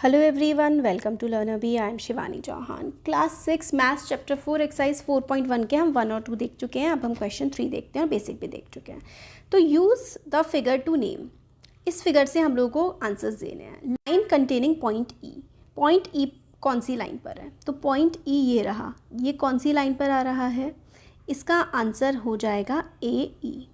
Hello everyone, welcome to learner bee. I am Shivani Chauhan. Class 6 maths chapter 4 exercise 4.1 के हम 1 और 2 देख चुके हैं। अब हम क्वेश्चन 3 देखते हैं और बेसिक भी देख चुके हैं। तो use the figure to name. इस फिगर से हम लोगों को आंसर्स देने हैं। Line containing point E. Point E कौन सी लाइन पर है? तो पॉइंट ई ये रहा। ये कौन सी लाइन पर आ रहा है? इसका आंसर हो जाएगा ए ई,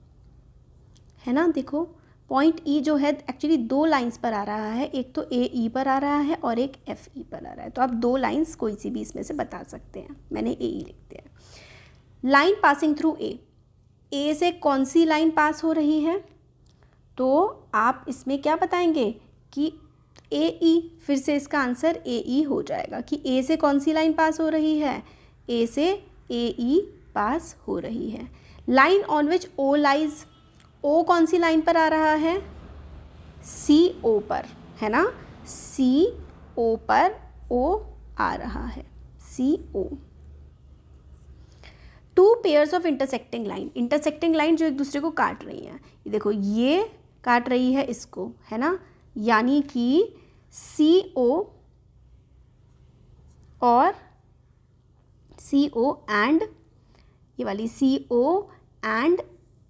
है ना। देखो पॉइंट ई जो है एक्चुअली दो लाइंस पर आ रहा है, एक तो ए ई पर आ रहा है और एक एफ ई पर आ रहा है। तो आप दो लाइंस कोई सी भी इसमें से बता सकते हैं। मैंने ए ई लिखते हैं। लाइन पासिंग थ्रू ए से कौन सी लाइन पास हो रही है? तो आप इसमें क्या बताएंगे कि ए ई, फिर से इसका आंसर ए ई हो जाएगा कि ए से कौन सी लाइन पास हो रही है? ए से ए ई पास हो रही है। Line on which O lies. O कौन सी लाइन पर आ रहा है? सी ओ पर, है ना। सी ओ पर ओ आ रहा है, C O. Two pairs of intersecting line. Intersecting line जो एक दूसरे को काट रही हैं। ये देखो ये काट रही है इसको, है ना। यानी कि सी ओ और सी ओ एंड ये वाली सी ओ and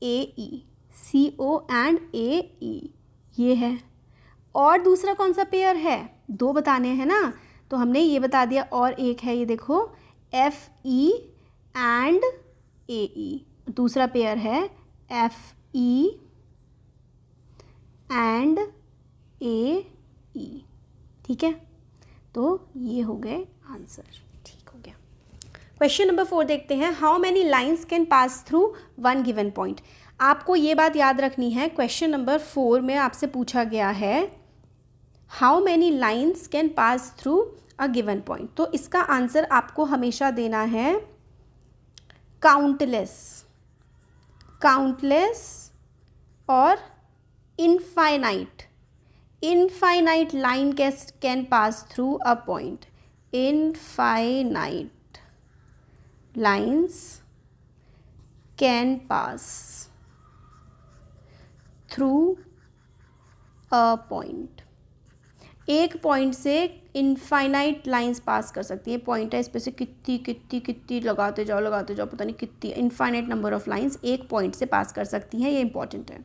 A E, C O and ए ई, ये है। और दूसरा कौन सा पेयर है? दो बताने हैं ना, तो हमने ये बता दिया। और एक है ये देखो एफ ई एंड ए ई। दूसरा पेयर है एफ ई एंड ए ई। ठीक है, तो ये हो गए आंसर। ठीक हो गया। क्वेश्चन नंबर 4 देखते हैं। How many lines can pass through one given point. आपको ये बात याद रखनी है, क्वेश्चन नंबर 4 में आपसे पूछा गया है how many lines can pass through a given point. तो इसका आंसर आपको हमेशा देना है काउंटलेस, काउंटलेस और infinite. Infinite line can pass through a point. Infinite lines can pass through a point. एक पॉइंट से इनफाइनाइट लाइंस पास कर सकती है। पॉइंट है, इस पर से कितनी कितनी कितनी लगाते जाओ, पता नहीं कितनी इनफाइनाइट नंबर ऑफ लाइंस एक पॉइंट से पास कर सकती हैं। ये इंपॉर्टेंट है,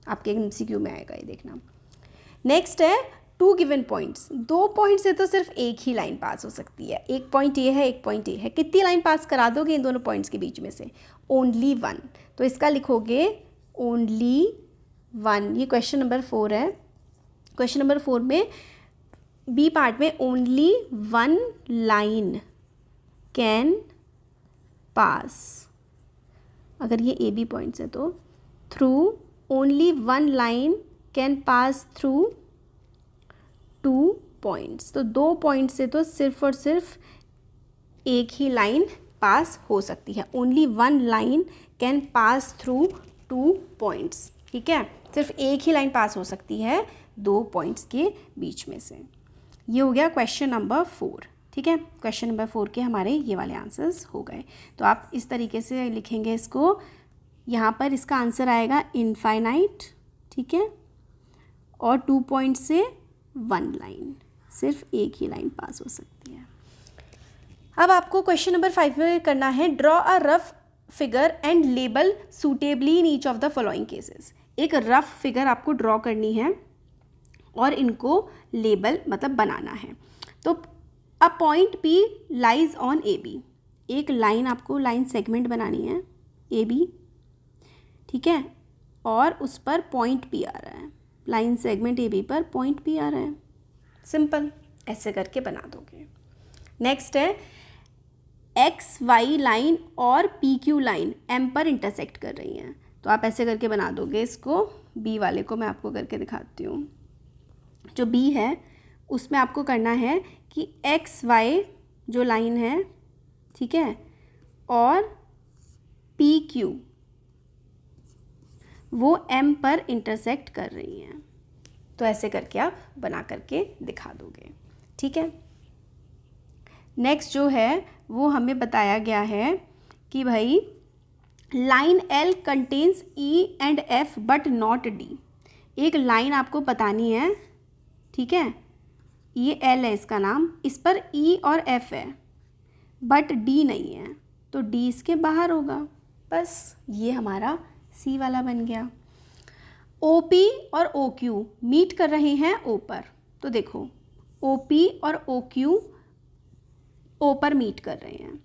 आपके MCQ में आएगा ये देखना। नेक्स्ट है टू गिवन पॉइंट्स। दो पॉइंट से तो सिर्फ एक ही लाइन पास हो सकती है। एक पॉइंट ये है, एक पॉइंट ये है। कितनी लाइन पास करा दोगे इन दोनों पॉइंट्स के बीच में से? Only one. तो इसका लिखोगे ओनली वन। ये क्वेश्चन नंबर 4 है। क्वेश्चन नंबर 4 में बी पार्ट में only one line can pass, अगर ये ए बी पॉइंट्स है तो through only one line can pass through two points. तो दो पॉइंट से तो सिर्फ और सिर्फ एक ही लाइन पास हो सकती है। Only one line can pass through two points. ठीक है, सिर्फ एक ही लाइन पास हो सकती है दो पॉइंट्स के बीच में से। ये हो गया क्वेश्चन नंबर 4। ठीक है, क्वेश्चन नंबर 4 के हमारे ये वाले आंसर्स हो गए। तो आप इस तरीके से लिखेंगे इसको। यहाँ पर इसका आंसर आएगा इनफाइनाइट, ठीक है, और 2 पॉइंट से वन लाइन, सिर्फ एक ही लाइन पास हो सकती है। अब आपको क्वेश्चन नंबर 5 में करना है draw a rough figure and label suitably in each of the following cases. एक रफ फिगर आपको ड्रॉ करनी है और इनको लेबल मतलब बनाना है। तो a point P lies on A B. एक लाइन आपको लाइन सेगमेंट बनानी है ए बी, ठीक है, और उस पर पॉइंट P आ रहा है। लाइन सेगमेंट ए बी पर पॉइंट P आ रहा है। सिंपल, ऐसे करके बना दोगे। नेक्स्ट है एक्स वाई लाइन और PQ लाइन M पर इंटरसेक्ट कर रही हैं। तो आप ऐसे करके बना दोगे इसको। बी वाले को मैं आपको करके दिखाती हूँ। जो बी है उसमें आपको करना है कि एक्स वाई जो लाइन है, ठीक है, और PQ वो M पर इंटरसेक्ट कर रही हैं। तो ऐसे करके आप बना करके दिखा दोगे। ठीक है, नेक्स्ट जो है वो हमें बताया गया है कि भाई line L contains E and F but not D। एक लाइन आपको बतानी है, ठीक है, ये एल है इसका नाम, इस पर ई और एफ है बट डी नहीं है, तो डी इसके बाहर होगा। बस ये हमारा सी वाला बन गया। ओ पी और ओ क्यू मीट कर रहे हैं ओ पर, तो देखो ओ पी और ओ क्यू ओ पर मीट कर रहे हैं,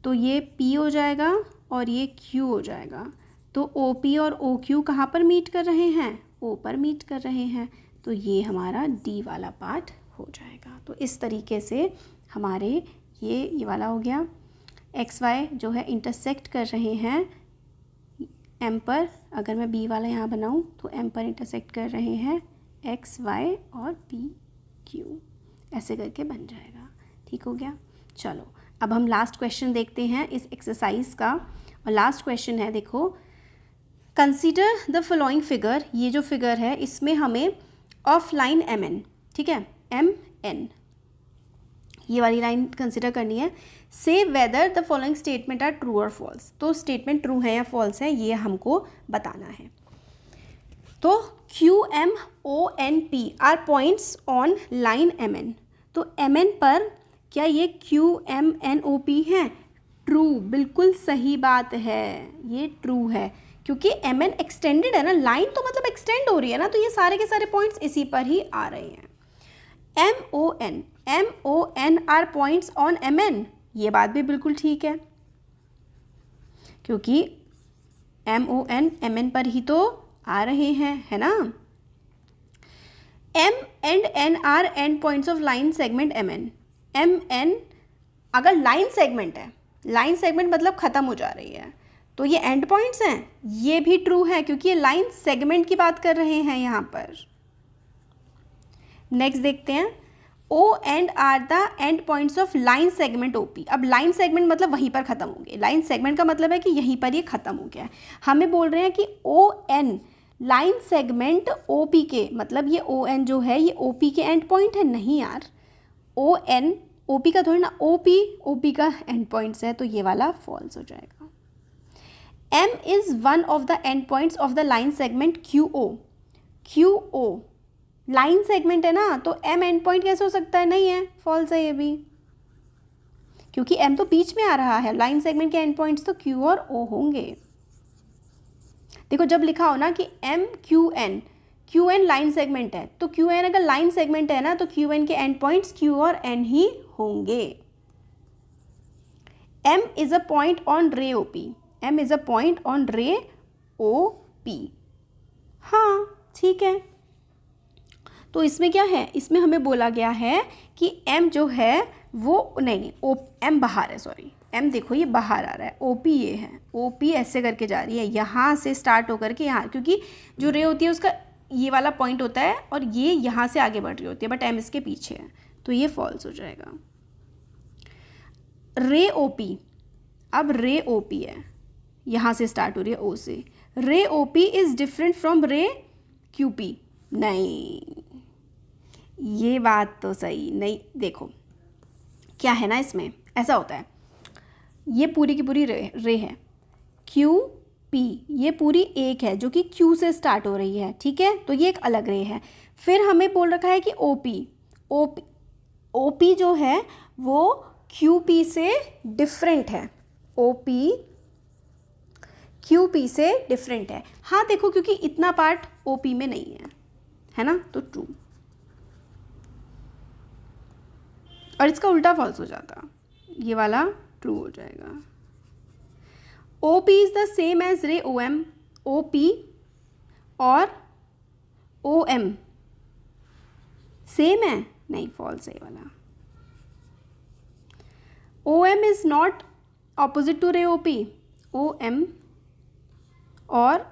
तो ये पी हो जाएगा और ये क्यू हो जाएगा। तो ओ पी और ओ क्यू कहाँ पर मीट कर रहे हैं? ओ पर मीट कर रहे हैं, तो ये हमारा डी वाला पार्ट हो जाएगा। तो इस तरीके से हमारे ये वाला हो गया। एक्स वाई जो है इंटरसेक्ट कर रहे हैं एम पर, अगर मैं बी वाला यहाँ बनाऊँ तो एम पर इंटरसेक्ट कर रहे हैं एक्स वाई और पी क्यू, ऐसे करके बन जाएगा। ठीक हो गया। चलो अब हम लास्ट क्वेश्चन देखते हैं इस एक्सरसाइज का, और लास्ट क्वेश्चन है, देखो कंसीडर द फॉलोइंग फिगर। ये जो फिगर है इसमें हमें ऑफ लाइन एम एन, ठीक है, एम एन ये वाली लाइन कंसिडर करनी है। Say whether the following statement are true और फॉल्स, तो स्टेटमेंट ट्रू है या फॉल्स है ये हमको बताना है। तो Q M O N P are points on line M N, तो एम एन पर क्या ये Q M N O P है? ट्रू, बिल्कुल सही बात है, ये ट्रू है, क्योंकि एम एन एक्सटेंडेड है ना, लाइन तो मतलब एक्सटेंड हो रही है ना, तो ये सारे के सारे पॉइंट्स इसी पर ही आ रहे हैं। M O N are points on M N, ये बात भी बिल्कुल ठीक है, क्योंकि एम ओ एन पर ही तो आ रहे हैं, है ना। M and N are end points of line segment M N. M N अगर लाइन सेगमेंट है, लाइन सेगमेंट मतलब ख़त्म हो जा रही है, तो ये एंड पॉइंट्स हैं, ये भी ट्रू है क्योंकि ये लाइन सेगमेंट की बात कर रहे हैं यहाँ पर। नेक्स्ट देखते हैं, O and are the end points of line segment O P. अब लाइन सेगमेंट मतलब वहीं पर ख़त्म हो गए, लाइन सेगमेंट का मतलब है कि यहीं पर ये ख़त्म हो गया है। हमें बोल रहे हैं कि O N line segment O P के, मतलब ये ओ एन जो है ये ओ पी के एंड पॉइंट है? नहीं यार, ओ एन ओ पी का थोड़ा ना, ओ पी का एंड पॉइंट्स है, तो ये वाला फॉल्स हो जाएगा। M is one of the end points of the line segment Q O. Q O line segment है ना, तो एम एंड पॉइंट कैसे हो सकता है? नहीं है, फॉल्स है ये भी, क्योंकि एम तो बीच में आ रहा है। लाइन सेगमेंट के एंड पॉइंट्स तो क्यू और ओ होंगे। देखो जब लिखा हो ना कि M Q N line segment है, तो क्यू एन अगर लाइन सेगमेंट है ना, तो क्यू एन के एंड पॉइंट्स क्यू और एन ही होंगे। M is a point on ray O P. M is a point on ray O P, हाँ ठीक है। तो इसमें क्या है, इसमें हमें बोला गया है कि m जो है वो नहीं ओ m बाहर है, सॉरी m देखो ये बाहर आ रहा है, OP ये है, OP ऐसे करके जा रही है, यहाँ से स्टार्ट होकर के यहाँ, क्योंकि जो रे होती है उसका ये वाला पॉइंट होता है और ये यहाँ से आगे बढ़ रही होती है, बट m इसके पीछे है, तो ये फॉल्स हो जाएगा। रे OP, अब रे OP है, यहाँ से स्टार्ट हो रही है O से। रे OP इज़ डिफरेंट फ्रॉम रे QP, नहीं ये बात तो सही नहीं। देखो क्या है ना, इसमें ऐसा होता है, ये पूरी की पूरी रे है QP, ये पूरी एक है जो कि Q से स्टार्ट हो रही है, ठीक है, तो ये एक अलग रे है। फिर हमें बोल रखा है कि OP जो है वो QP से डिफरेंट है, OP QP से डिफरेंट है। हाँ देखो क्योंकि इतना पार्ट OP में नहीं है ना, तो ट्रू, और इसका उल्टा फॉल्स हो जाता, ये वाला ट्रू हो जाएगा। OP is the same as ray OM। OP और OM सेम है? नहीं, फॉल्स है ये वाला। OM is not opposite to ray OP। OM और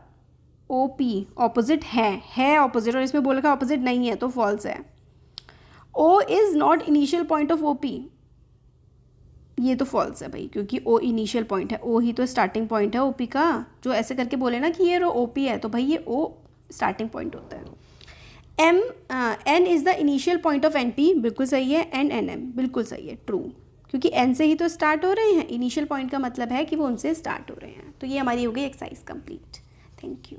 OP ऑपोजिट है ऑपोजिट, और इसमें बोल रखा ऑपोजिट नहीं है, तो फॉल्स है। O is not initial point of OP, ये तो फॉल्स है भाई, क्योंकि O इनिशियल पॉइंट है, O ही तो स्टार्टिंग पॉइंट है OP का। जो ऐसे करके बोले ना कि ये रो OP है, तो भाई ये O स्टार्टिंग पॉइंट होता है। N is the initial point of NP, बिल्कुल सही है। NM बिल्कुल सही है, ट्रू, क्योंकि N से ही तो स्टार्ट हो रहे हैं, इनिशियल पॉइंट का मतलब है कि वो उनसे स्टार्ट हो रहे हैं। तो ये हमारी हो गई एक्सरसाइज कंप्लीट। Thank you.